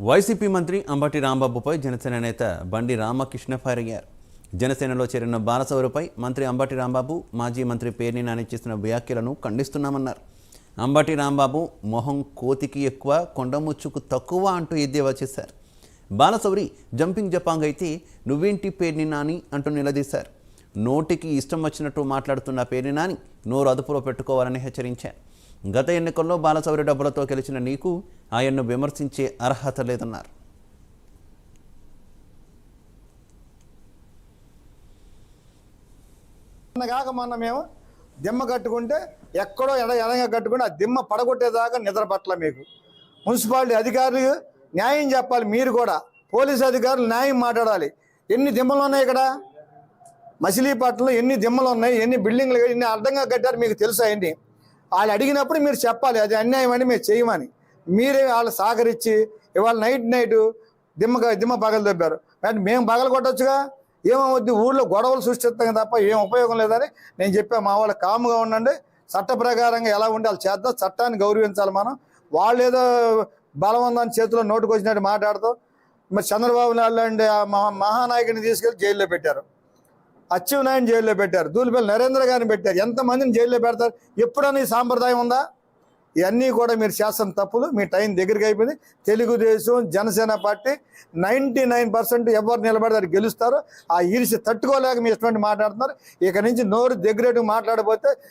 YCP మంత్రి అంబటి రాంబాబుపై జనసేన నేత బండి రామకృష్ణ ఫైర్ అయ్యారు. జనసేనలో చేరిన బాలసౌరిపై మంత్రి అంబటి రాంబాబు, మాజీ మంత్రి పేర్ని నాని చేసిన వ్యాఖ్యలను ఖండిస్తున్నామన్నారు. అంబటి రాంబాబు మొహం కోతికి ఎక్కువ, కొండముచ్చుకు తక్కువ అంటూ ఎద్దేవా చేశారు. బాలసౌరి జంపింగ్ జపాంగ్ అయితే నువ్వేంటి పేర్ని నాని అంటూ నిలదీశారు. నోటికి ఇష్టం వచ్చినట్టు మాట్లాడుతున్న పేర్ని నాని నోరు అదుపులో పెట్టుకోవాలని హెచ్చరించారు. గత ఎన్నికల్లో బాలసౌరి డబ్బులతో గెలిచిన నీకు ఆయన్ను విమర్శించే అర్హత లేదన్నారు. మొన్న మేము దిమ్మ కట్టుకుంటే ఎక్కడో ఎడంగా కట్టుకుంటే ఆ దిమ్మ పడగొట్టేదాకా నిద్ర పట్ల మీకు మున్సిపాలిటీ అధికారులు న్యాయం చెప్పాలి. మీరు కూడా పోలీసు అధికారులు న్యాయం మాట్లాడాలి. ఎన్ని దిమ్మలు ఉన్నాయి ఇక్కడ మచిలీపట్నంలో, ఎన్ని దిమ్మలు ఉన్నాయి, ఎన్ని బిల్డింగ్లు, ఎన్ని అడ్డంగా కట్టారు మీకు తెలుసా? ఎన్ని వాళ్ళు అడిగినప్పుడు మీరు చెప్పాలి అది అన్యాయం అని మేము చేయమని. మీరే వాళ్ళు సహకరించి ఇవాళ నైట్ దిమ్మ పగలు దొబ్బారు. అంటే మేము పగలు కొట్టచ్చుగా, ఏమవుద్ది? ఊళ్ళో గొడవలు సృష్టిస్తాం తప్ప ఏం ఉపయోగం లేదని నేను చెప్పా. మా వాళ్ళు కాముగా ఉండండి, చట్ట ప్రకారంగా ఎలా ఉండాలి చేద్దాం, చట్టాన్ని గౌరవించాలి మనం. వాళ్ళు ఏదో బలవంతాన్ని చేతిలో నోటుకు వచ్చినట్టు మాట్లాడుతూ మరి చంద్రబాబు నాయుడు లాంటి మహానాయకుని తీసుకెళ్లి జైల్లో పెట్టారు, అచ్చెన్నాయుడిని జైల్లో పెట్టారు, దూలిపల్లి నరేంద్ర గారిని పెట్టారు. ఎంతమందిని జైల్లో పెడతారు? ఎప్పుడన్నా ఈ సాంప్రదాయం ఉందా? ఇవన్నీ కూడా మీరు చేస్తున్న తప్పులు. మీ టైం దగ్గరికి అయిపోయింది. తెలుగుదేశం, జనసేన పార్టీ 99% ఎవరు నిలబడతారు గెలుస్తారు. ఆ ఈర్ష్య తట్టుకోలేక మీ ఇష్టం మాట్లాడుతున్నారు. ఇక నుంచి నోరు దగ్గరేటు మాట్లాడబోతే